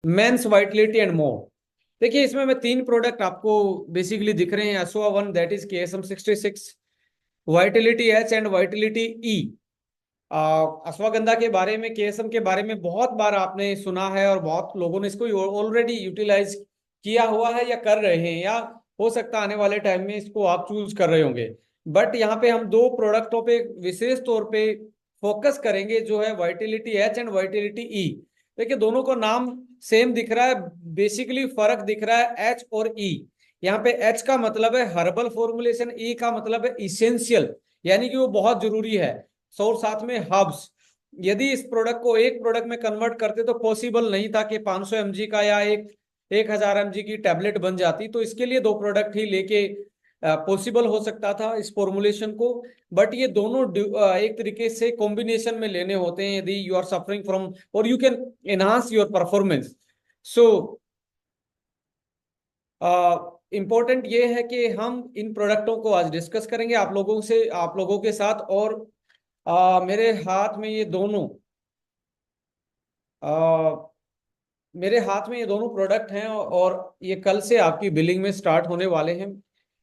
Mains Vitality and more. देखिए इसमें मैं तीन प्रोडक्ट आपको बेसिकली दिख रहे हैं। एसोआ one that is KSM 66, vitality H and vitality E. Ashwagandha के बारे में, KSM के बारे में बहुत बार आपने सुना है और बहुत लोगों ने इसको ऑलरेडी यूटिलाइज किया हुआ है या कर रहे हैं, या हो सकता है आने वाले टाइम में इसको आप चूज कर रहे होंगे। बट यहाँ पे हम दो प्रोडक्टों पे विशेष तौर पे फोकस करेंगे, जो है वाइटिलिटी एच एंड वाइटिलिटी ई। देखिए दोनों को नाम सेम दिख रहा है, बेसिकली फर्क दिख रहा है एच और ई। यहाँ पे एच का मतलब है हर्बल फॉर्मुलेशन, ई का मतलब है इसेंशियल, यानी कि वो बहुत जरूरी है। और साथ में हब्स। यदि इस प्रोडक्ट को एक प्रोडक्ट में कन्वर्ट करते तो पॉसिबल नहीं था कि 500 mg का या 1000 mg की टैबलेट बन जाती, तो इसके लिए दो प्रोडक्ट ही लेके पॉसिबल हो सकता था इस फॉर्मुलेशन को। बट ये दोनों एक तरीके से कॉम्बिनेशन में लेने होते हैं यदि यू आर सफरिंग फ्रॉम, और you can enhance your performance. So important ये है कि हम इन प्रोडक्टों को आज डिस्कस करेंगे आप लोगों के साथ। और मेरे हाथ में ये दोनों आ, मेरे हाथ में ये दोनों प्रोडक्ट हैं और ये कल से आपकी बिलिंग में स्टार्ट होने वाले हैं।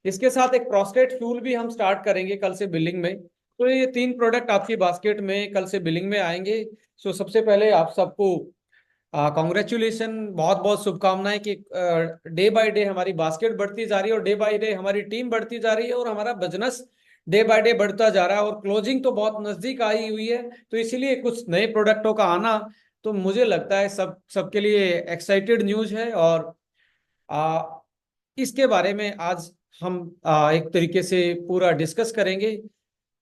इसके साथ एक प्रोस्टेट फ्यूल भी हम स्टार्ट करेंगे कल से बिलिंग में। तो ये तीन प्रोडक्ट आपकी बास्केट में कल से बिलिंग में आएंगे। सो सबसे पहले आप सबको कॉन्ग्रेचुलेशन, बहुत बहुत शुभकामनाएं कि डे बाय डे हमारी बास्केट बढ़ती जा रही है और डे बाय डे हमारी टीम बढ़ती जा रही है और हमारा बिजनेस डे बाय डे बढ़ता जा रहा है और क्लोजिंग तो बहुत नजदीक आई हुई है। तो इसीलिए कुछ नए प्रोडक्टों का आना तो मुझे लगता है सबके लिए एक्साइटेड न्यूज है। और आ, इसके बारे में आज हम एक तरीके से पूरा डिस्कस करेंगे।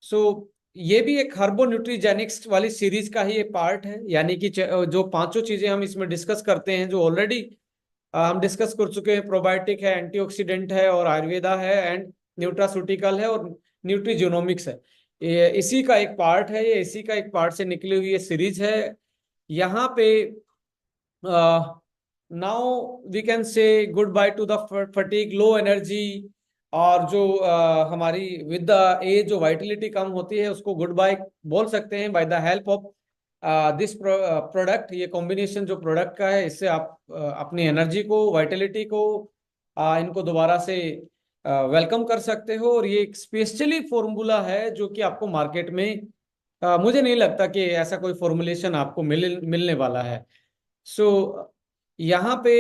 सो ये भी एक हर्बो न्यूट्रीजेनिक्स वाली सीरीज का ही एक पार्ट है, यानी कि जो पांचों चीजें हम इसमें डिस्कस करते हैं, जो ऑलरेडी हम डिस्कस कर चुके हैं। प्रोबायोटिक है, एंटीऑक्सीडेंट है और आयुर्वेदा है एंड न्यूट्रास्यूटिकल है और न्यूट्रीजिनोमिक्स है। ये इसी का एक पार्ट है, ये इसी का एक पार्ट से निकली हुई ये सीरीज है। यहाँ पे now we can say good bye to the fatigue, low energy, और जो हमारी विद द एज जो वाइटलिटी कम होती है उसको गुड बाय बोल सकते हैं by the help of this product. ये कॉम्बिनेशन जो प्रोडक्ट का है, इससे आप अपनी एनर्जी को, वाइटलिटी को, इनको दोबारा से वेलकम कर सकते हो। और ये एक स्पेशली फॉर्मूला है जो कि आपको मार्केट में मुझे नहीं लगता कि ऐसा कोई फॉर्मुलेशन आपको मिलने वाला है। सो यहाँ पे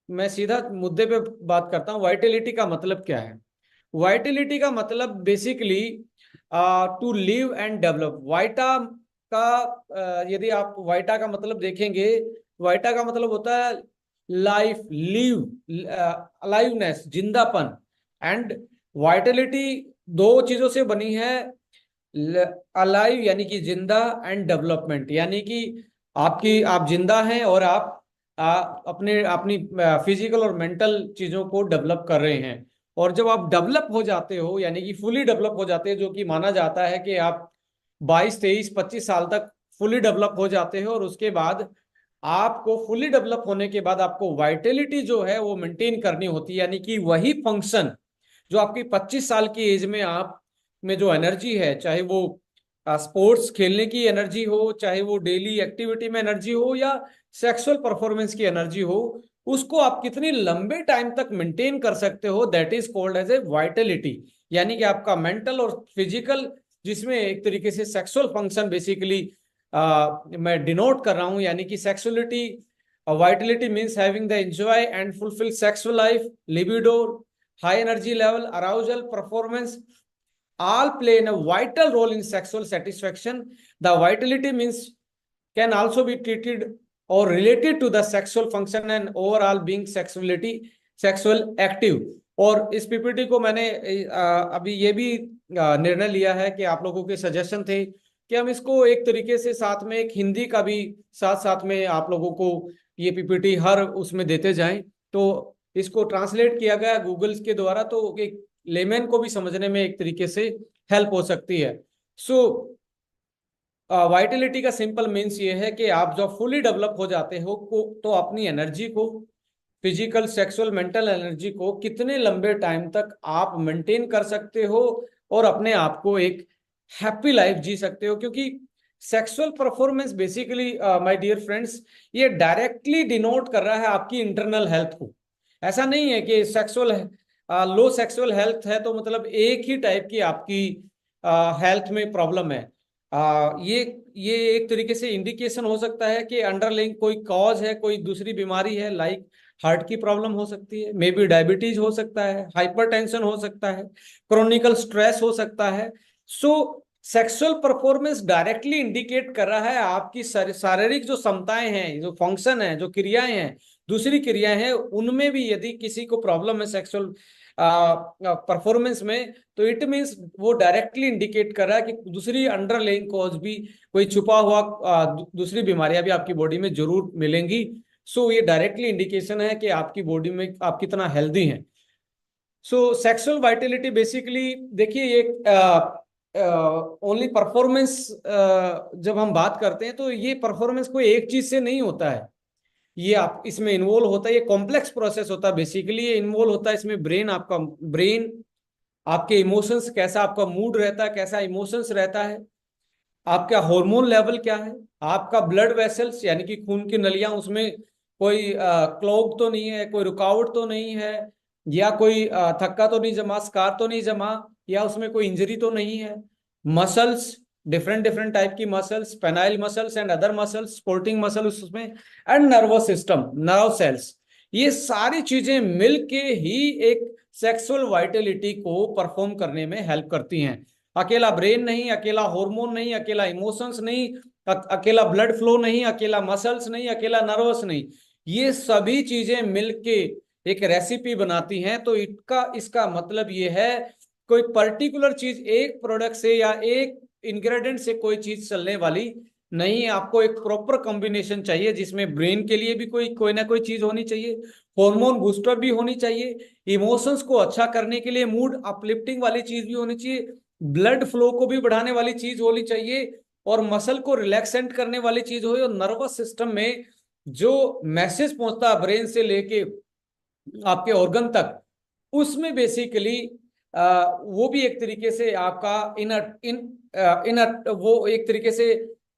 मैं सीधा मुद्दे पे बात करता हूँ। वाइटिलिटी का मतलब क्या है? वाइटिलिटी का मतलब basically to live and develop. Vita का यदि आप वाइटा का मतलब देखेंगे, वाइटा का मतलब होता है लाइफ, लिव, अलाइवनेस, जिंदापन। एंड वाइटिलिटी दो चीजों से बनी है। अलाइव यानी कि जिंदा, एंड डेवलपमेंट यानी कि आप जिंदा हैं और आप अपने अपनी फिजिकल और मेंटल चीजों को डेवलप कर रहे हैं। और जब आप डेवलप हो जाते हो, यानी कि फुली डेवलप हो जाते हैं, जो कि माना जाता है कि आप 22 23 25 साल तक फुली डेवलप हो जाते हो, और उसके बाद आपको फुली डेवलप होने के बाद आपको वाइटेलिटी जो है वो मेंटेन करनी होती है। यानी कि वही फंक्शन जो आपकी 25 साल की एज में आप में जो एनर्जी है, चाहे वो स्पोर्ट्स खेलने की एनर्जी हो, चाहे वो डेली एक्टिविटी में एनर्जी हो, या सेक्सुअल परफॉर्मेंस की एनर्जी हो, उसको आप कितनी लंबे टाइम तक मेंटेन कर सकते हो, that is called as a vitality. यानी कि आपका मेंटल और फिजिकल, जिसमें एक तरीके से सेक्सुअल फंक्शन बेसिकली मैं डिनोट कर रहा हूं, यानी कि sexuality, Vitality means having the enjoy and fulfil sexual life, libido, high energy level, arousal, performance, all play in a vital role in sexual satisfaction. The vitality means can also be treated or related to the sexual function and overall being sexuality, sexual active. और इस PPT को मैंने अभी ये भी निर्णय लिया है कि आप लोगों के सजेशन थे कि हम इसको एक तरीके से साथ में एक हिंदी का भी साथ साथ में आप लोगों को ये पीपीटी हर उसमें देते जाएं। तो इसको ट्रांसलेट किया गया गूगल के द्वारा, तो एक लेमैन को भी समझने में एक तरीके से हेल्प हो सकती है। सो वाइटलिटी का सिंपल मीन्स ये है कि आप जब फुली डेवलप हो जाते हो तो अपनी एनर्जी को, फिजिकल, सेक्सुअल, मेंटल एनर्जी को कितने लंबे टाइम तक आप मेंटेन कर सकते हो और अपने आप को एक हैप्पी लाइफ जी सकते हो। क्योंकि sexual performance basically my dear friends, ये डायरेक्टली डिनोट कर रहा है आपकी इंटरनल हेल्थ को। ऐसा नहीं है कि सेक्सुअल लो सेक्सुअल हेल्थ है तो मतलब एक ही टाइप की आपकी हेल्थ में प्रॉब्लम है। ये एक तरीके से इंडिकेशन हो सकता है कि अंडरलाइंग कोई कॉज है, कोई दूसरी बीमारी है, लाइक हार्ट की प्रॉब्लम हो सकती है, मे बी डायबिटीज हो सकता है, हाइपरटेंशन हो सकता है, क्रोनिकल स्ट्रेस हो सकता है। सो सेक्सुअल परफॉर्मेंस डायरेक्टली इंडिकेट कर रहा है आपकी शारीरिक जो क्षमताएं हैं, जो फंक्शन है, जो क्रियाएं हैं, दूसरी क्रियाएं हैं, उनमें भी यदि किसी को प्रॉब्लम है सेक्सुअल परफॉर्मेंस में, तो इट मीन्स वो डायरेक्टली इंडिकेट कर रहा है कि दूसरी अंडरलाइंग कॉज भी, कोई छुपा हुआ दूसरी बीमारियां भी आपकी बॉडी में जरूर मिलेंगी। सो ये डायरेक्टली इंडिकेशन है कि आपकी बॉडी में आप कितना हेल्दी हैं। सो सेक्सुअल वाइटलिटी बेसिकली देखिए, ये ओनली परफॉर्मेंस, जब हम बात करते हैं तो ये परफॉर्मेंस कोई एक चीज से नहीं होता है। ये आप इसमें इन्वॉल्व होता है, ये कॉम्प्लेक्स प्रोसेस होता है। बेसिकली ये इन्वॉल्व होता है इसमें ब्रेन, आपका ब्रेन, आपके इमोशंस, कैसा आपका मूड रहता है, कैसा इमोशंस रहता है, आपका हार्मोन लेवल क्या है, आपका ब्लड वेसल्स यानी कि खून की नलियां, उसमें कोई क्लॉग तो नहीं है, कोई रुकावट तो नहीं है, या कोई थक्का तो नहीं जमा, स्कार तो नहीं जमा, या उसमें कोई इंजरी तो नहीं है। मसल्स, डिफरेंट डिफरेंट टाइप की muscles, penile muscles and other muscles, sporting muscles उसमें, and nervous system, nerve cells, ये सारी चीजें मिलके ही एक सेक्सुअल वाइटलिटी को परफॉर्म करने में हेल्प करती हैं। अकेला ब्रेन नहीं, अकेला हार्मोन नहीं, अकेला इमोशंस नहीं, अकेला ब्लड फ्लो नहीं, अकेला मसल्स नहीं, अकेला नर्वस नहीं, ये सभी चीजें मिलके एक रेसिपी बनाती हैं। तो इसका मतलब ये है, कोई पर्टिकुलर चीज एक प्रोडक्ट से या एक इंग्रेडिएंट से कोई चीज चलने वाली नहीं है। आपको एक प्रॉपर कॉम्बिनेशन चाहिए जिसमें ब्रेन के लिए भी कोई ना कोई चीज होनी चाहिए, हार्मोन बूस्टर भी होनी चाहिए, इमोशंस को अच्छा करने के लिए मूड अपलिफ्टिंग वाली चीज भी होनी चाहिए, ब्लड फ्लो को भी बढ़ाने वाली चीज होनी चाहिए, और मसल को रिलैक्सेंट करने वाली चीज हो, और नर्वस सिस्टम में जो मैसेज पहुंचता है ब्रेन से लेके आपके ऑर्गन तक, उसमें बेसिकली वो भी एक तरीके से आपका इन वो एक तरीके से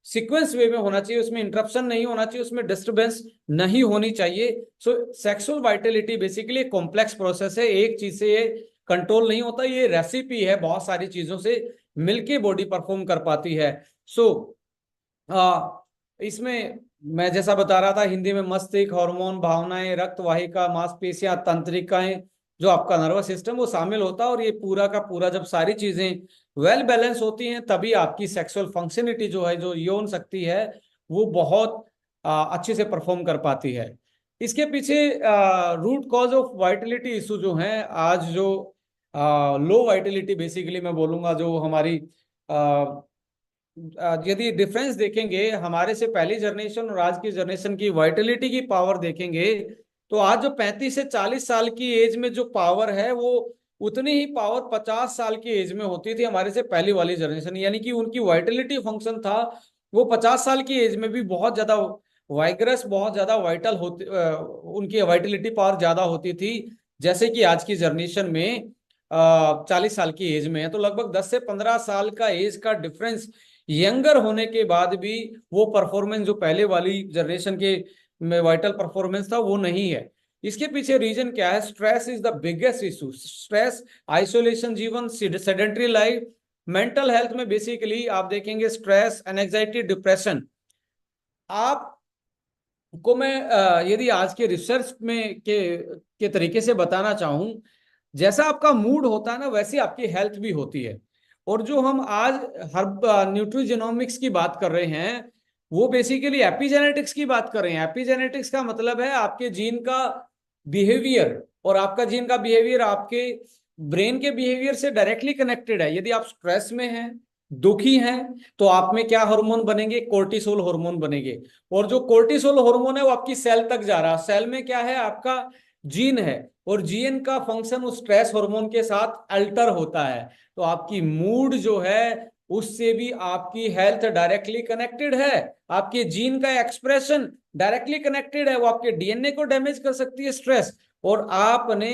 सीक्वेंस वे में होना चाहिए, उसमें इंटरप्शन नहीं होना चाहिए, उसमें डिस्टरबेंस नहीं होनी चाहिए। सो सेक्सुअल वाइटलिटी बेसिकली एक कॉम्प्लेक्स प्रोसेस है, एक चीज से ये कंट्रोल नहीं होता, ये रेसिपी है, बहुत सारी चीजों से मिलके बॉडी परफॉर्म कर पाती है। सो इसमें मैं जैसा बता रहा था, हिंदी में मस्तिष्क, हार्मोन, भावनाएं, रक्त वाहिका, मांसपेशियां, तंत्रिकाएं, जो आपका नर्वस सिस्टम, वो शामिल होता है। और ये पूरा का पूरा जब सारी चीजें वेल बैलेंस होती हैं, तभी आपकी सेक्सुअल फंक्शनिटी जो है, जो यौन शक्ति है, वो बहुत अच्छे से परफॉर्म कर पाती है। इसके पीछे root cause of vitality issue जो है, आज जो लो वाइटलिटी, बेसिकली मैं बोलूंगा जो हमारी यदि डिफरेंस देखेंगे हमारे से पहली जनरेशन और आज की जनरेशन की वाइटलिटी की पावर देखेंगे, तो आज जो 35 से 40 साल की एज में जो पावर है, वो उतनी ही पावर 50 साल की एज में होती थी हमारे से पहली वाली जनरेशन। यानी कि उनकी वाइटलिटी फंक्शन था, वो 50 साल की एज में भी बहुत ज्यादा वाइग्रस, बहुत ज्यादा वाइटल होती, उनकी वाइटलिटी पावर ज्यादा होती थी, जैसे कि आज की जनरेशन में 40 साल की एज में है। तो लगभग 10 से 15 साल का एज का डिफरेंस यंगर होने के बाद भी वो परफॉर्मेंस जो पहले वाली जनरेशन के में वाइटल परफॉर्मेंस था, वो नहीं है। इसके पीछे रीजन क्या है? Stress is the biggest issue. Stress, isolation जीवन, सेडेंटरी लाइफ, मेंटल हेल्थ में बेसिकली आप देखेंगे स्ट्रेस, एंजाइटी, डिप्रेशन। आप को मैं यदि आज के रिसर्च में के तरीके से बताना चाहूं, जैसा आपका मूड होता है ना, वैसे आपकी हेल्थ भी होती है। और जो हम आज हर न्यूट्रिजेनोमिक्स की बात कर रहे हैं, वो बेसिकली एपिजेनेटिक्स की बात कर रहे हैं। एपिजेनेटिक्स का मतलब है आपके जीन का बिहेवियर, और आपका जीन का बिहेवियर आपके ब्रेन के बिहेवियर से डायरेक्टली कनेक्टेड है। यदि आप स्ट्रेस में हैं, दुखी हैं, तो आप में क्या हार्मोन बनेंगे? कोर्टिसोल हार्मोन बनेंगे। और जो कोर्टिसोल हार्मोन है वो आपकी सेल तक जा रहा है। सेल में क्या है? आपका जीन है, और जीन का फंक्शन उस स्ट्रेस हार्मोन के साथ अल्टर होता है। तो आपकी मूड जो है, उससे भी आपकी हेल्थ डायरेक्टली कनेक्टेड है। आपके जीन का एक्सप्रेशन डायरेक्टली कनेक्टेड है, वो आपके डीएनए को डैमेज कर सकती है स्ट्रेस। और आपने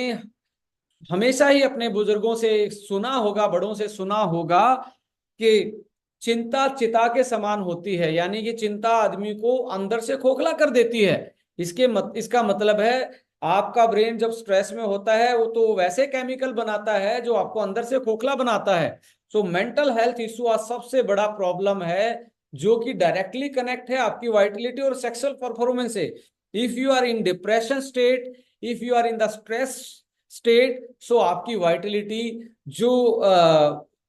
हमेशा ही अपने बुजुर्गों से सुना होगा, बड़ों से सुना होगा कि चिंता चिता के समान होती है, यानी कि चिंता आदमी को अंदर से खोखला कर देती है। इसका मतलब है आपका ब्रेन जब स्ट्रेस में होता है वो तो वैसे केमिकल बनाता है जो आपको अंदर से खोखला बनाता है। सो मेंटल हेल्थ इशू आज सबसे बड़ा प्रॉब्लम है जो कि डायरेक्टली कनेक्ट है आपकी वाइटलिटी और सेक्सुअल परफॉर्मेंस से। If you are in depression state, if you are in the stress state, so आपकी वाइटलिटी जो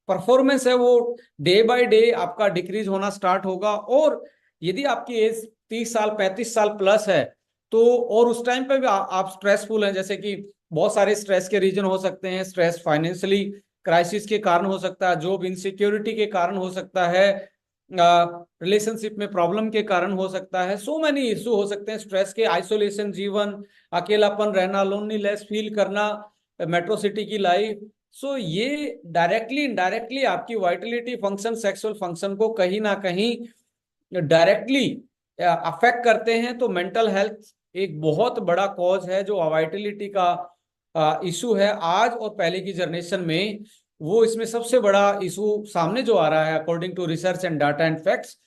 परफॉर्मेंस है वो डे बाय डे आपका डिक्रीज होना स्टार्ट होगा। और यदि आपकी एज 30 साल 35 साल प्लस है तो, और उस टाइम पे भी आप स्ट्रेसफुल हैं, जैसे कि बहुत सारे स्ट्रेस के रीजन हो सकते हैं। स्ट्रेस फाइनेंशियली क्राइसिस के कारण हो सकता है, जॉब इनसिक्योरिटी के कारण हो सकता है, रिलेशनशिप में प्रॉब्लम के कारण हो सकता है, सो मैनी इशू हो सकते हैं स्ट्रेस के। आइसोलेशन जीवन, अकेलापन रहना, लोनलीनेस फील करना, मेट्रो सिटी की लाइफ, सो ये डायरेक्टली इनडायरेक्टली आपकी वाइटलिटी फंक्शन, सेक्सुअल फंक्शन को कहीं ना कहीं डायरेक्टली अफेक्ट करते हैं। तो मेंटल हेल्थ एक बहुत बड़ा कॉज है जो वाइटलिटी का इशू है आज और पहले की जनरेशन में। वो इसमें सबसे बड़ा इशू सामने जो आ रहा है according to research and data and facts,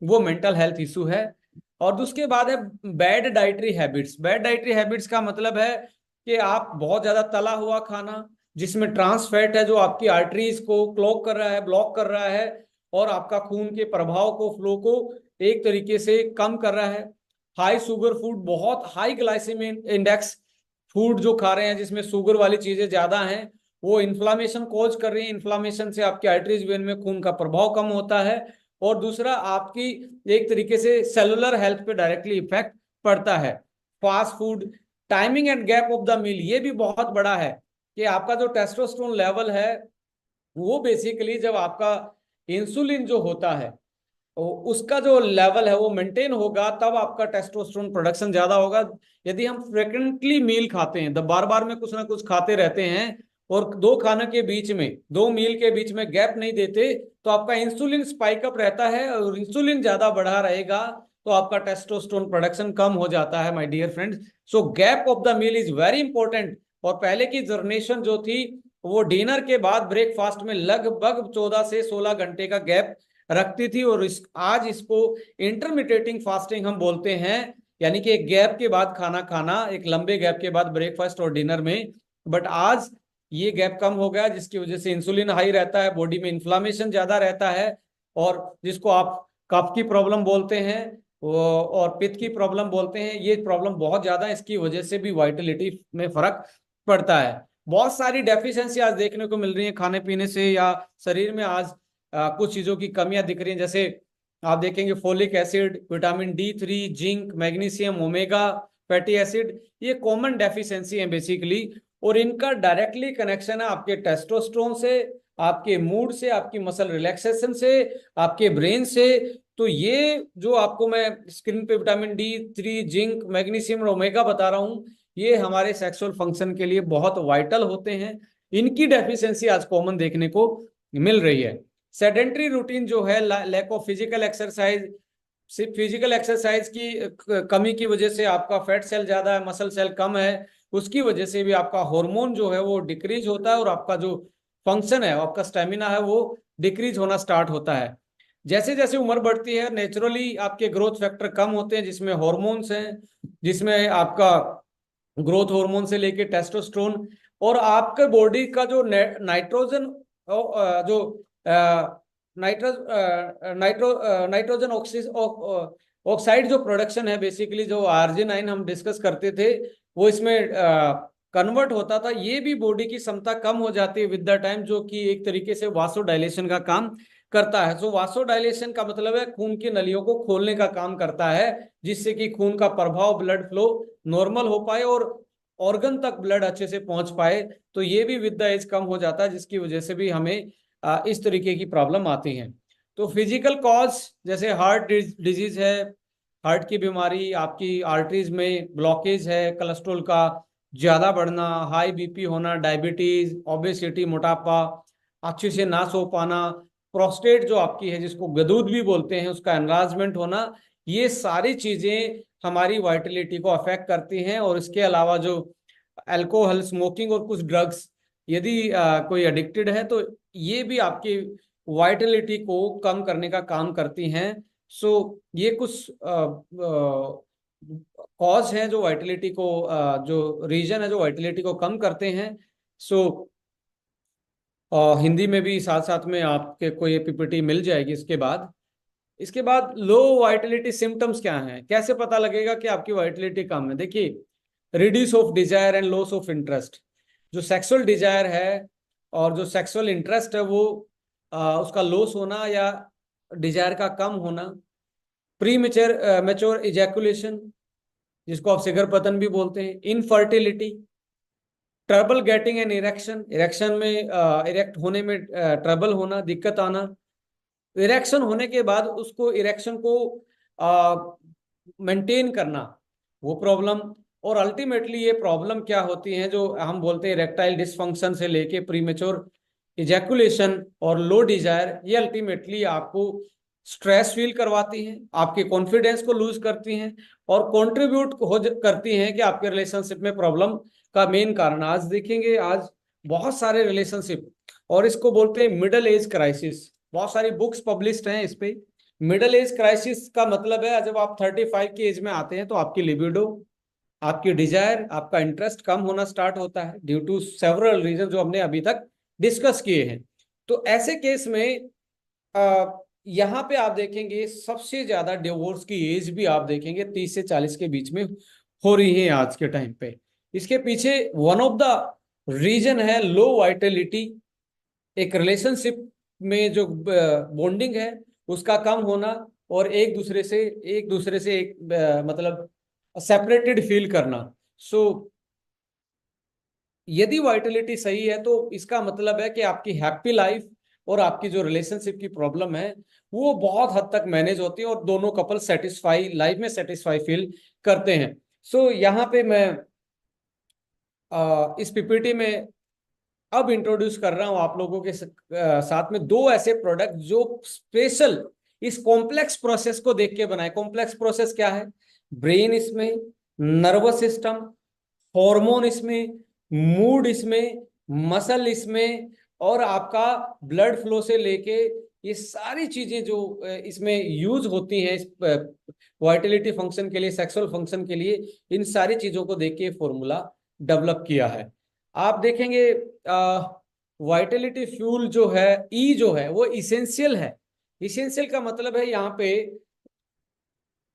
वो मेंटल हेल्थ इशू है। और उसके बाद है bad dietary habits. Bad dietary habits का मतलब है कि आप बहुत ज्यादा तला हुआ खाना, जिसमें ट्रांस फैट है जो आपकी आर्टरीज को क्लॉग कर रहा है, ब्लॉक कर रहा है और आपका खून के प्रभाव को, फ्लो को एक तरीके से कम कर रहा है। हाई शुगर फूड, बहुत हाई ग्लाइसेमिक इंडेक्स फूड जो खा रहे हैं जिसमें शुगर वाली चीजें ज्यादा हैं, वो इन्फ्लामेशन कॉज कर रही है। इन्फ्लामेशन से आपकी आर्टरीज वेन में खून का प्रभाव कम होता है। और दूसरा आपकी एक तरीके से सेलुलर हेल्थ पे डायरेक्टली इफेक्ट पड़ता है। Fast food, timing and gap of the meal, ये भी बहुत बड़ा है कि आपका जो टेस्टोस्टेरोन लेवल है वो बेसिकली जब आपका इंसुलिन जो होता है उसका जो लेवल है वो मेंटेन होगा, तब आपका टेस्टोस्टेरोन प्रोडक्शन ज्यादा होगा। यदि हम फ्रिक्वेंटली मील खाते हैं, बार बार में कुछ ना कुछ खाते रहते हैं और दो खाने के बीच में, दो मील के बीच में गैप नहीं देते, तो आपका इंसुलिन स्पाइक अप रहता है और इंसुलिन ज्यादा बढ़ा रहेगा तो आपका टेस्टोस्टेरोन प्रोडक्शन कम हो जाता है my dear friends. So gap of the meal is very important. और पहले की जनरेशन जो थी वो डिनर के बाद ब्रेकफास्ट में लगभग 14 से 16 घंटे का गैप रखती थी, और आज इसको इंटरमिटेटिंग फास्टिंग हम बोलते हैं, यानी कि एक गैप के बाद खाना खाना, एक लंबे गैप के बाद ब्रेकफास्ट और डिनर में। बट आज ये गैप कम हो गया जिसकी वजह से इंसुलिन हाई रहता है, बॉडी में इन्फ्लामेशन ज्यादा रहता है, और जिसको आप कफ की प्रॉब्लम बोलते हैं और पित्त की प्रॉब्लम बोलते हैं, ये प्रॉब्लम बहुत ज्यादा है। इसकी वजह से भी वाइटलिटी में फर्क पड़ता है। बहुत सारी डेफिशिएंसी आज देखने को मिल रही है खाने पीने से, या शरीर में आज कुछ चीजों की कमियां दिख रही हैं। जैसे आप देखेंगे folic acid, vitamin D3, zinc, magnesium, omega fatty acid, ये कॉमन डेफिशिएंसी है बेसिकली। और इनका डायरेक्टली कनेक्शन है आपके टेस्टोस्टेरोन से, आपके मूड से, आपकी मसल रिलैक्सेशन से, आपके ब्रेन से। तो ये जो आपको मैं स्क्रीन पे विटामिन D3, जिंक, मैग्नीशियम और ओमेगा बता रहा हूँ, ये हमारे सेक्सुअल फंक्शन के लिए बहुत वाइटल होते हैं। इनकी डेफिशिएंसी आज कॉमन देखने को मिल रही है। सेडेंट्री रूटीन जो है, लैक ऑफ फिजिकल एक्सरसाइज, सिर्फ फिजिकल एक्सरसाइज की कमी की वजह से आपका फैट सेल ज्यादा है, मसल सेल कम है, उसकी वजह से भी आपका हार्मोन जो है वो डिक्रीज होता है और आपका जो फंक्शन है, आपका स्टेमिना है, वो डिक्रीज होना स्टार्ट होता है। जैसे जैसे उम्र बढ़ती है नेचुरली आपके ग्रोथ फैक्टर कम होते हैं, जिसमें हॉर्मोन्स हैं, जिसमें आपका ग्रोथ हार्मोन से लेके टेस्टोस्टेरोन, और आपके बॉडी का जो नाइट्रोजन जो नाइट्रोजन ऑक्साइड जो प्रोडक्शन है, बेसिकली जो आर्जिनाइन हम डिस्कस करते थे, वो इसमें कन्वर्ट होता था। ये भी बॉडी की क्षमता कम हो जाती है विद द टाइम, जो कि एक तरीके से वासोडाइलेशन का काम करता है। सो वासोडाइलेशन का मतलब है खून की नलियों को खोलने का काम करता है, जिससे कि खून का प्रभाव, ब्लड फ्लो नॉर्मल हो पाए और ऑर्गन तक ब्लड अच्छे से पहुंच पाए। तो ये भी विद द एज कम हो जाता है, जिसकी वजह से भी हमें इस तरीके की प्रॉब्लम आती है। तो फिजिकल कॉज जैसे हार्ट डिजीज है, हार्ट की बीमारी, आपकी आर्टरीज में ब्लॉकेज है, कोलेस्ट्रॉल का ज्यादा बढ़ना, हाई बीपी होना, डायबिटीज, ओबेसिटी, मोटापा, अच्छे से ना सो पाना, प्रोस्टेट जो आपकी है जिसको गदूद भी बोलते हैं, उसका एनलार्जमेंट होना, ये सारी चीजें हमारी वाइटलिटी को अफेक्ट करती हैं। और इसके अलावा जो अल्कोहल, स्मोकिंग और कुछ ड्रग्स, यदि कोई एडिक्टेड है तो ये भी आपकी वाइटलिटी को कम करने का काम करती हैं। सो ये कुछ कॉज हैं जो वाइटलिटी को जो रीजन है जो वाइटलिटी को कम करते हैं। सो हिंदी में भी साथ साथ में आपके को ये पीपीटी मिल जाएगी। इसके बाद लो वाइटलिटी सिम्टम्स क्या हैं, कैसे पता लगेगा कि आपकी वाइटलिटी कम है? देखिए, reduce of desire and loss of interest. जो सेक्सुअल डिजायर है और जो सेक्सुअल इंटरेस्ट है वो उसका लॉस होना या डिजायर का कम होना। प्री मेच्योर इजैकुलेशन, जिसको आप शिखर पतन भी बोलते हैं। Infertility, trouble getting an erection, erection में इरेक्ट होने में ट्रबल होना, दिक्कत आना। इरेक्शन होने के बाद उसको इरेक्शन को मेंटेन करना, वो प्रॉब्लम। और अल्टीमेटली ये प्रॉब्लम क्या होती है जो हम बोलते हैं इरेक्टाइल डिसफंक्शन से लेके प्रीमेच्योर इजैकुलेशन और लो डिजायर, ये अल्टीमेटली आपको स्ट्रेस फील करवाती हैं, आपके कॉन्फिडेंस को लूज करती हैं और कंट्रीब्यूट करती हैं कि आपके रिलेशनशिप में प्रॉब्लम का मेन कारण। आज देखेंगे, आज बहुत सारे रिलेशनशिप, और इसको बोलते हैं मिडिल एज क्राइसिस। बहुत सारी बुक्स पब्लिश्ड हैं इस पे। मिडिल एज क्राइसिस का मतलब है जब आप 35 की एज में आते हैं तो आपकी लिबिडो, आपकी डिजायर, आपका इंटरेस्ट कम होना स्टार्ट होता है ड्यू टू सेवरल रीजन जो हमने अभी तक डिस्कस किए हैं। तो ऐसे केस में यहाँ पे आप देखेंगे सबसे ज्यादा डिवोर्स की एज भी आप देखेंगे 30 से 40 के बीच में हो रही है आज के टाइम पे। इसके पीछे वन ऑफ द रीजन है लो वाइटलिटी। एक रिलेशनशिप में जो बॉन्डिंग है उसका कम होना और एक दूसरे से मतलब सेपरेटेड फील करना। सो यदि वाइटलिटी सही है तो इसका मतलब है कि आपकी हैप्पी लाइफ और आपकी जो रिलेशनशिप की प्रॉब्लम है वो बहुत हद तक मैनेज होती है और दोनों कपल सेटिस्फाई, लाइफ में सेटिस्फाई फील करते हैं। सो यहाँ पे मैं इस पीपीटी में अब इंट्रोड्यूस कर रहा हूं आप लोगों के साथ में दो ऐसे प्रोडक्ट जो स्पेशल इस कॉम्प्लेक्स प्रोसेस को देख के बनाए। कॉम्प्लेक्स प्रोसेस क्या है? ब्रेन इसमें, नर्वस सिस्टम, हार्मोन इसमें, मूड इसमें, मसल इसमें, और आपका ब्लड फ्लो से लेके ये सारी चीजें जो इसमें यूज होती हैं इस वाइटलिटी फंक्शन के लिए, सेक्सुअल फंक्शन के लिए, इन सारी चीजों को देख के फॉर्मूला डेवलप किया है। आप देखेंगे वाइटलिटी फ्यूल जो है, ई जो है वो इसेंशियल है। इसेंशियल का मतलब है यहाँ पे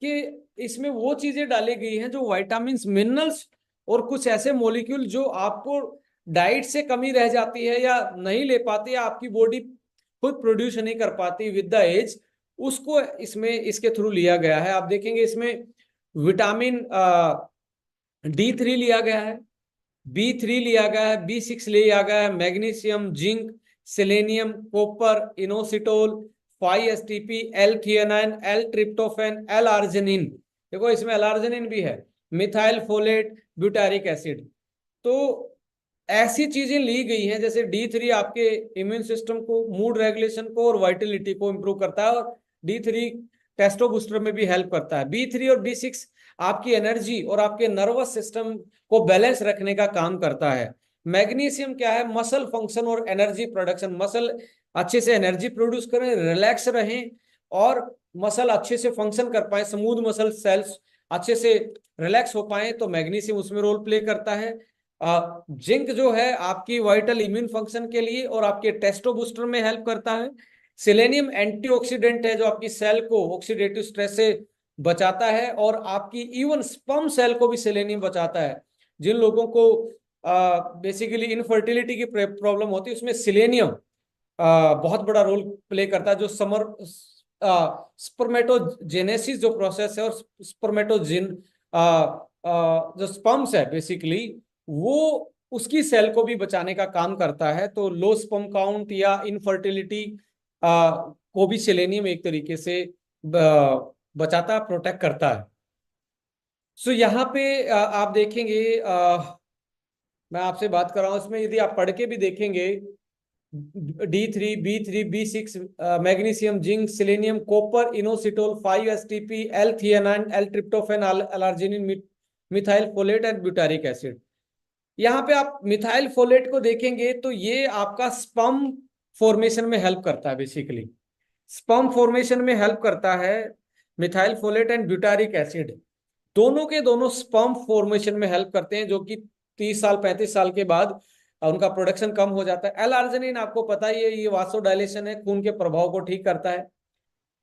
कि इसमें वो चीजें डाली गई हैं जो विटामिन्स, मिनरल्स और कुछ ऐसे मॉलिक्यूल जो आपको डाइट से कमी रह जाती है या नहीं ले पाती, या आपकी बॉडी खुद प्रोड्यूस नहीं कर पाती विद द एज, उसको इसमें इसके थ्रू लिया गया है। आप देखेंगे इसमें विटामिन D3 लिया गया है, B3 लिया गया है, B6 लिया गया है, magnesium, zinc, selenium, copper, inositol, 5-HTP, L-थियानाइन, L-ट्रिप्टोफैन, L-आर्जिनिन। देखो इसमें L-आर्जिनिन भी है, मिथाइल फोलेट, ब्यूटारिक एसिड। तो ऐसी चीजें ली गई हैं जैसे D3 आपके इम्यून सिस्टम को, मूड रेगुलेशन को और वाइटलिटी को इंप्रूव करता है, और D3 टेस्टो बूस्टर में भी हेल्प करता है। B3 और B6 आपकी एनर्जी और आपके नर्वस सिस्टम को बैलेंस रखने का काम करता है। मैग्नीशियम क्या है? मसल फंक्शन और एनर्जी प्रोडक्शन, मसल अच्छे से एनर्जी प्रोड्यूस करें, रिलैक्स रहें और मसल अच्छे से फंक्शन कर पाए, स्मूथ मसल सेल्स अच्छे से रिलैक्स हो पाए, तो मैग्नीशियम उसमें रोल प्ले करता है। जिंक जो है आपकी वाइटल इम्यून फंक्शन के लिए और आपके टेस्टो बूस्टर में हेल्प करता है। सेलेनियम एंटीऑक्सीडेंट है जो आपकी सेल को ऑक्सीडेटिव स्ट्रेस से बचाता है, और आपकी इवन स्पर्म सेल को भी सेलेनियम बचाता है। जिन लोगों को बेसिकली इनफर्टिलिटी की प्रॉब्लम होती है उसमें सेलेनियम बहुत बड़ा रोल प्ले करता है। जो स्पर्मेटोजेनेसिस जो प्रोसेस है और स्पर्मेटोजिन जो स्पर्म्स है बेसिकली, वो उसकी सेल को भी बचाने का काम करता है। तो लो स्पर्म काउंट या इनफर्टिलिटी को भी सेलेनियम एक तरीके से बचाता, प्रोटेक्ट करता है। सो यहाँ पे आप देखेंगे, मैं आपसे बात कर रहा हूँ इसमें, यदि आप पढ़ के भी देखेंगे, D3, B3, B6, magnesium, zinc, selenium, copper, inositol, 5-HTP, L-थियानाइन, L-ट्रिप्टोफैन, L-आर्जिनिन, methyl folate and butyric acid. यहाँ पे आप मिथाइल फोलेट को देखेंगे तो ये आपका स्पर्म फॉर्मेशन में हेल्प करता है बेसिकली। स्पर्म फॉर्मेशन में हेल्प करता है methyl folate and butyric acid, दोनों के दोनों स्पर्म फॉर्मेशन में हेल्प करते हैं, जो कि 30 साल 35 साल के बाद उनका प्रोडक्शन कम हो जाता है। एल आर्जिनिन आपको पता ही है, ये वासोडाइलेशन है, खून के प्रभाव को ठीक करता है।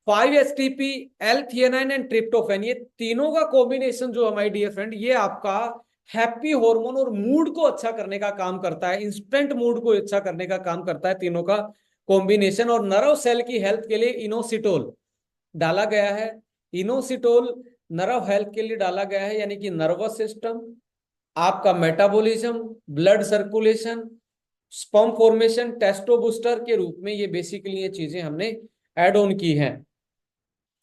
5-HTP, एल थियानाइन एंड ट्रिप्टोफैन, ये तीनों का कॉम्बिनेशन जो है माय डियर फ्रेंड, ये आपका हैप्पी हार्मोन और मूड को अच्छा करने का काम करता है, इंस्टेंट मूड को अच्छा करने का काम करता है तीनों का कॉम्बिनेशन। और नर्व सेल की हेल्थ के लिए इनोसिटोल डाला गया है। इनोसिटोल नर्व हेल्थ के लिए डाला गया है, यानी कि नर्वस सिस्टम, आपका metabolism, blood circulation, sperm formation, Testo booster के रूप में ये बेसिकली ये चीजें हमने ऐड ऑन की हैं।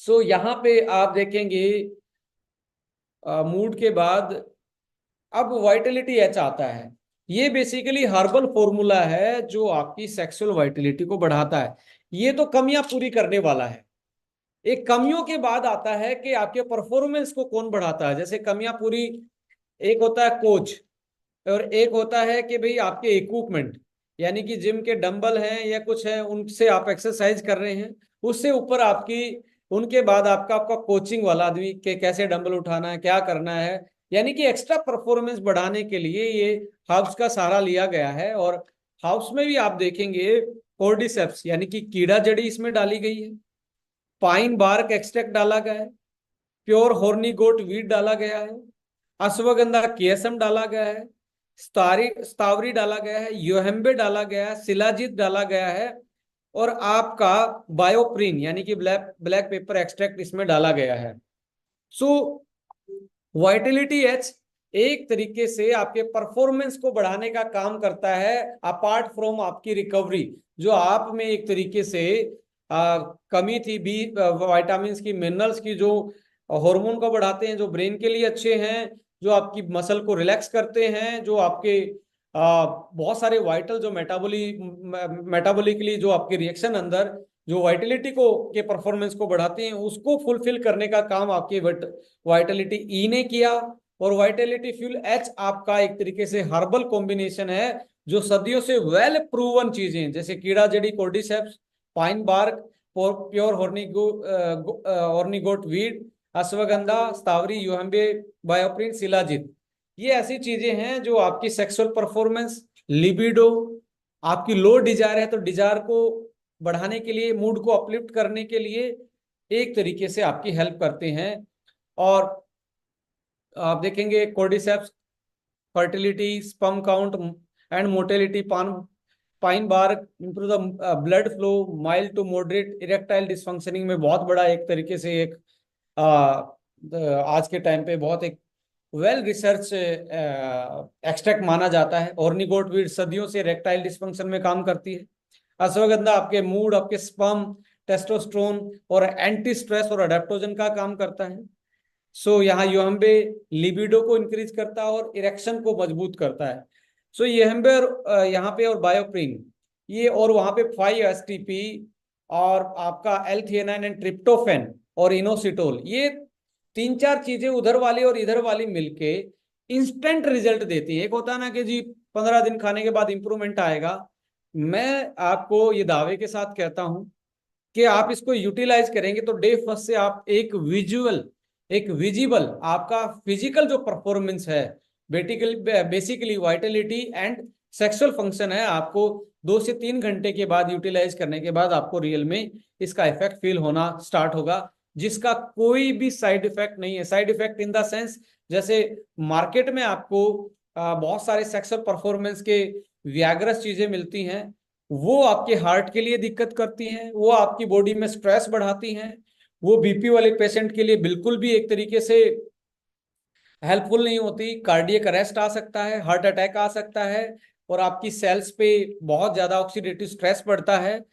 सो यहाँ पे आप देखेंगे मूड के बाद अब वाइटलिटी एच आता है। ये बेसिकली हर्बल फॉर्मूला है जो आपकी सेक्सुअल वाइटलिटी को बढ़ाता है। ये तो कमियां पूरी करने वाला है। एक कमियों के बाद आता है कि आपके परफॉर्मेंस को कौन बढ़ाता है। जैसे कमियां पूरी, एक होता है कोच, और एक होता है कि भाई आपके इक्विपमेंट, यानी कि जिम के डंबल हैं या कुछ है उनसे आप एक्सरसाइज कर रहे हैं। उससे ऊपर आपकी, उनके बाद आपका आपका कोचिंग वाला आदमी के कैसे डंबल उठाना है, क्या करना है, यानी कि एक्स्ट्रा परफॉर्मेंस बढ़ाने के लिए ये हर्ब्स का सहारा लिया गया है। और हर्ब्स में भी आप देखेंगे कोर्डिसेप्स यानी कि कीड़ा जड़ी इसमें डाली गई है, पाइन बार्क एक्सट्रैक्ट डाला गया है, प्योर हॉर्नी गोट वीट डाला गया है, अश्वगंधा केसम डाला गया है, स्तावरी डाला गया है, योहेम्बे डाला गया है, शिलाजीत डाला गया है, और आपका बायोप्रिन यानी कि ब्लैक ब्लैक पेपर एक्सट्रैक्ट इसमें डाला गया है। सो वाइटिलिटी एच एक तरीके से आपके परफॉर्मेंस को बढ़ाने का काम करता है, अपार्ट फ्रॉम आपकी रिकवरी, जो आप में एक तरीके से कमी थी बी विटामिन की, मिनरल्स की, जो हार्मोन को बढ़ाते हैं, जो ब्रेन के लिए अच्छे हैं, जो आपकी मसल को रिलैक्स करते हैं, जो आपके बहुत सारे वाइटल जो मेटाबॉलिकली जो आपके रिएक्शन अंदर जो वाइटलिटी को के परफॉर्मेंस को बढ़ाते हैं, उसको फुलफिल करने का काम आपके वाइटलिटी ई ने किया। और वाइटलिटी फ्यूल एच आपका एक तरीके से हर्बल कॉम्बिनेशन है, जो सदियों से वेल प्रूवन चीजें जैसे कीड़ा जड़ी cordyceps, pine bark, pure horny goat weed, ashwagandha, shatavari, yohimbe, BioPerine, shilajit, ये ऐसी चीजें हैं जो आपकी सेक्सुअल परफॉर्मेंस, लिबिडो, आपकी लो डिजायर है तो डिजायर को बढ़ाने के लिए, मूड को अपलिफ्ट करने के लिए एक तरीके से आपकी हेल्प करते हैं। और आप देखेंगे cordyceps fertility, sperm count and motility, pine bark improve the blood flow, mild to moderate erectile dysfunctioning में बहुत बड़ा एक तरीके से एक आज के टाइम पे बहुत एक वेल रिसर्च एक्सट्रैक्ट माना जाता है। ऑर्निगोट वीड सदियों से इरेक्टाइल डिसफंक्शन में काम करती है। अश्वगंधा आपके मूड, आपके स्पर्म, टेस्टोस्टेरोन और एंटी स्ट्रेस और अडेप्टोजन का काम करता है। सो यहाँ योहम्बे लिबिडो को इंक्रीज करता है और इरेक्शन को मजबूत करता है। सो योहम्बे और यहाँ पे और बायोप्रिन ये, और वहां पे 5-HTP और आपका एल-थियोनाइन एंड ट्रिप्टोफैन और इनोसिटोल, ये 3-4 चीजें उधर वाली और इधर वाली मिलके इंस्टेंट रिजल्ट देती है। एक होता है ना कि जी 15 दिन खाने के बाद इंप्रूवमेंट आएगा, मैं आपको ये दावे के साथ कहता हूं कि आप इसको यूटिलाइज करेंगे तो डे फर्स्ट से आप एक विजिबल आपका फिजिकल जो परफॉर्मेंस है, basically Vitality and sexual function है, आपको 2 से 3 घंटे के बाद यूटिलाइज करने के बाद आपको रियल में इसका इफेक्ट फील होना स्टार्ट होगा, जिसका कोई भी साइड इफेक्ट नहीं है। Side effect in the sense, जैसे मार्केट में आपको बहुत सारे सेक्सुअल परफॉर्मेंस के व्याग्रस चीजें मिलती हैं, वो आपके हार्ट के लिए दिक्कत करती हैं, वो आपकी बॉडी में स्ट्रेस बढ़ाती हैं, वो बीपी वाले पेशेंट के लिए बिल्कुल भी एक तरीके से हेल्पफुल नहीं होती। कार्डियक अरेस्ट आ सकता है, हार्ट अटैक आ सकता है, और आपकी सेल्स पे बहुत ज्यादा ऑक्सीडेटिव स्ट्रेस पड़ता है।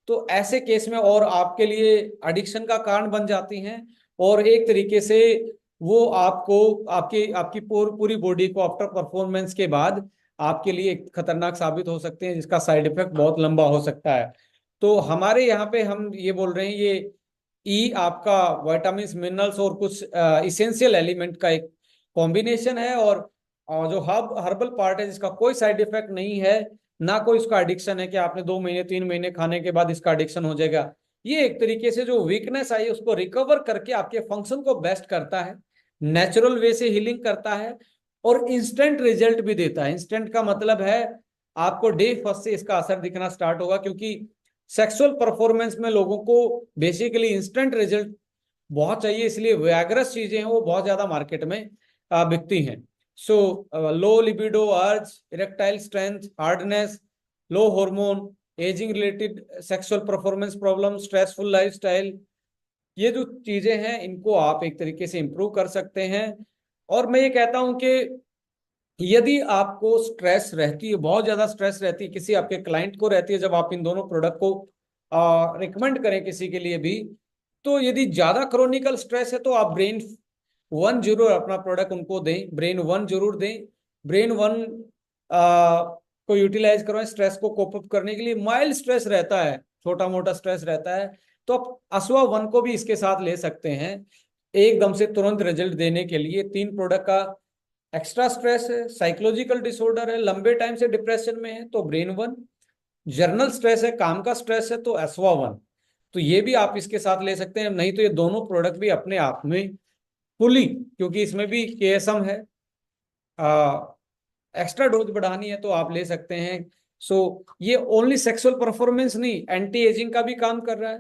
तो ऐसे केस में और आपके लिए एडिक्शन का कारण बन जाती हैं, और एक तरीके से वो आपको आपकी आपकी पूरी बॉडी को आफ्टर परफॉर्मेंस के बाद आपके लिए खतरनाक साबित हो सकते हैं, जिसका साइड इफेक्ट बहुत लंबा हो सकता है। तो हमारे यहाँ पे हम ये बोल रहे हैं, ये ई आपका विटामिन, मिनरल्स और कुछ इसेंशियल एलिमेंट का एक कॉम्बिनेशन है, और जो हर्बल पार्ट है जिसका कोई साइड इफेक्ट नहीं है, ना कोई इसका एडिक्शन है कि आपने 2 महीने 3 महीने खाने के बाद इसका एडिक्शन हो जाएगा। ये एक तरीके से जो वीकनेस आई है उसको रिकवर करके आपके फंक्शन को बेस्ट करता है, नेचुरल वे से हीलिंग करता है, और इंस्टेंट रिजल्ट भी देता है। इंस्टेंट का मतलब है आपको डे फर्स्ट से इसका असर दिखना स्टार्ट होगा, क्योंकि सेक्सुअल परफॉर्मेंस में लोगों को बेसिकली इंस्टेंट रिजल्ट बहुत चाहिए, इसलिए वैगरस चीजें हैं वो बहुत ज्यादा मार्केट में बिकती हैं। So low libido, urge, erectile strength, hardness, low hormone, ageing related sexual performance problem, stressful lifestyle, ये जो चीजें हैं इनको आप एक तरीके से इंप्रूव कर सकते हैं। और मैं ये कहता हूं कि यदि आपको स्ट्रेस रहती है, बहुत ज्यादा स्ट्रेस रहती है, किसी आपके क्लाइंट को रहती है, जब आप इन दोनों प्रोडक्ट को रिकमेंड करें किसी के लिए भी, तो यदि ज्यादा क्रोनिकल स्ट्रेस है तो आप ब्रेन वन जरूर अपना प्रोडक्ट उनको दें, ब्रेन वन जरूर दें। ब्रेन वन को यूटिलाइज करें स्ट्रेस को कोप अप करने के लिए। माइल्ड स्ट्रेस रहता है, छोटा मोटा स्ट्रेस रहता है, तो आप असवा वन को भी इसके साथ ले सकते हैं एकदम से तुरंत रिजल्ट देने के लिए। 3 प्रोडक्ट का एक्स्ट्रा स्ट्रेस है, साइकोलॉजिकल डिसऑर्डर है, लंबे टाइम से डिप्रेशन में है तो ब्रेन वन, जर्नल स्ट्रेस है, काम का स्ट्रेस है तो एसवा वन। तो ये भी आप इसके साथ ले सकते हैं। नहीं तो ये दोनों प्रोडक्ट भी अपने आप में फुली, क्योंकि इसमें भी केएसएम है, एक्स्ट्रा डोज बढ़ानी है तो आप ले सकते हैं। सो ये ओनली सेक्सुअल परफॉर्मेंस नहीं, एंटी एजिंग का भी काम कर रहा है,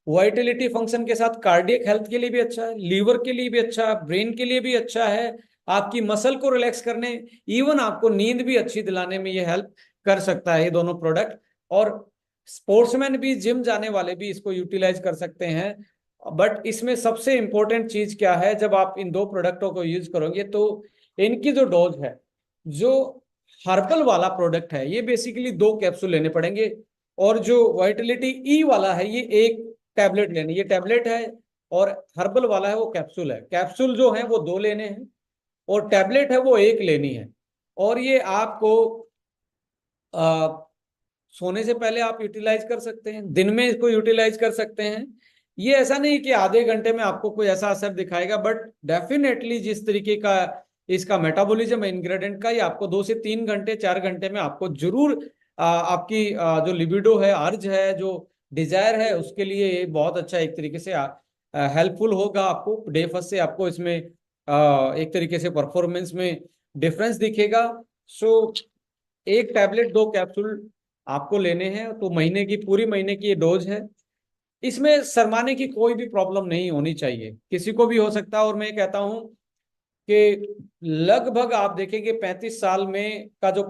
वाइटिलिटी फंक्शन के साथ कार्डियक हेल्थ के लिए भी अच्छा है, लीवर के लिए भी अच्छा है, ब्रेन के लिए भी अच्छा है, आपकी मसल को रिलैक्स करने, इवन आपको नींद भी अच्छी दिलाने में ये हेल्प कर सकता है ये दोनों प्रोडक्ट। और स्पोर्ट्समैन भी, जिम जाने वाले भी इसको यूटिलाइज कर सकते हैं। बट इसमें सबसे इंपॉर्टेंट चीज क्या है, जब आप इन 2 प्रोडक्टों को यूज करोगे तो इनकी जो डोज है, जो हर्बल वाला प्रोडक्ट है ये बेसिकली 2 कैप्सूल लेने पड़ेंगे, और जो वाइटलिटी ई वाला है ये 1 टैबलेट लेनी, ये टैबलेट है, और हर्बल वाला है वो कैप्सूल है। कैप्सूल जो है वो 2 लेने हैं और टैबलेट है वो 1 लेनी है। और ये आपको आ, सोने से पहले आप यूटिलाइज कर सकते हैं, दिन में इसको यूटिलाइज कर सकते हैं। ये ऐसा नहीं कि आधे घंटे में आपको कोई ऐसा असर दिखाएगा, बट डेफिनेटली जिस तरीके का इसका मेटाबॉलिज्म है इंग्रेडिएंट का, ये आपको 2 से 3 घंटे 4 घंटे में आपको जरूर आपकी जो लिबिडो है, अर्ज है, जो डिजायर है, उसके लिए ये बहुत अच्छा एक तरीके से हेल्पफुल होगा। आपको डे फर्स्ट से आपको इसमें एक तरीके से परफॉर्मेंस में डिफरेंस दिखेगा। सो 1 टैबलेट 2 कैप्सूल आपको लेने हैं, तो महीने की, पूरी महीने की ये डोज है। इसमें शर्माने की कोई भी प्रॉब्लम नहीं होनी चाहिए, किसी को भी हो सकता है। और मैं कहता हूं कि लगभग आप देखेंगे 35 साल में का जो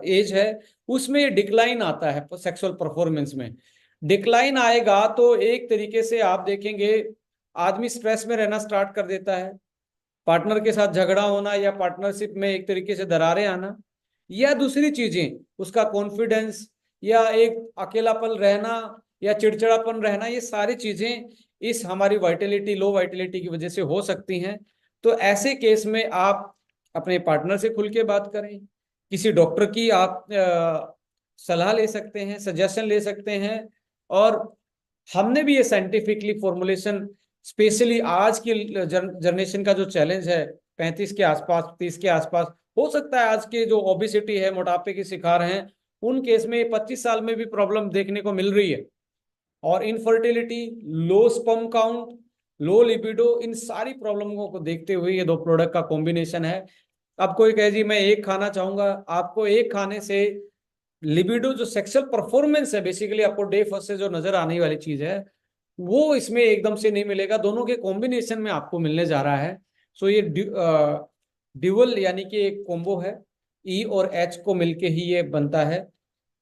एज है उसमें डिक्लाइन आता है सेक्सुअल परफॉर्मेंस में। डिक्लाइन आएगा तो एक तरीके से आप देखेंगे आदमी स्ट्रेस में रहना स्टार्ट कर देता है, पार्टनर के साथ झगड़ा होना, या पार्टनरशिप में एक तरीके से दरारें आना, या दूसरी चीजें, उसका कॉन्फिडेंस, या एक अकेलापन रहना, या चिड़चिड़ापन रहना, ये सारी चीजें इस हमारी वाइटलिटी, लो वाइटलिटी की वजह से हो सकती हैं। तो ऐसे केस में आप अपने पार्टनर से खुल के बात करें, किसी डॉक्टर की आप सलाह ले सकते हैं, सजेशन ले सकते हैं। और हमने भी ये साइंटिफिकली फॉर्मुलेशन, स्पेशली आज की जनरेशन का जो चैलेंज है, 35 के आसपास, 30 के आसपास, हो सकता है आज के जो ओबिसिटी है, मोटापे के शिकार हैं, उन केस में 25 साल में भी प्रॉब्लम देखने को मिल रही है। और infertility, low sperm count, low libido, इन सारी प्रॉब्लमों को देखते हुए ये 2 प्रोडक्ट का कॉम्बिनेशन है। अब कोई कहे जी मैं एक खाना चाहूंगा, आपको एक खाने से लिबिडो, जो सेक्सुअल परफॉर्मेंस है बेसिकली आपको डे फर्स्ट से जो नजर आने वाली चीज है, वो इसमें एकदम से नहीं मिलेगा, दोनों के कॉम्बिनेशन में आपको मिलने जा रहा है। सो ये ड्यूअल यानी कि एक कॉम्बो है, ई और एच को मिलके ही ये बनता है।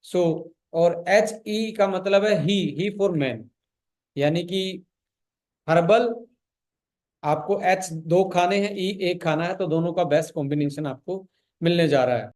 सो और एच ई का मतलब है ही फॉर मैन, यानी कि हर्बल, आपको एच 2 खाने हैं, ई 1 खाना है, तो दोनों का बेस्ट कॉम्बिनेशन आपको मिलने जा रहा है।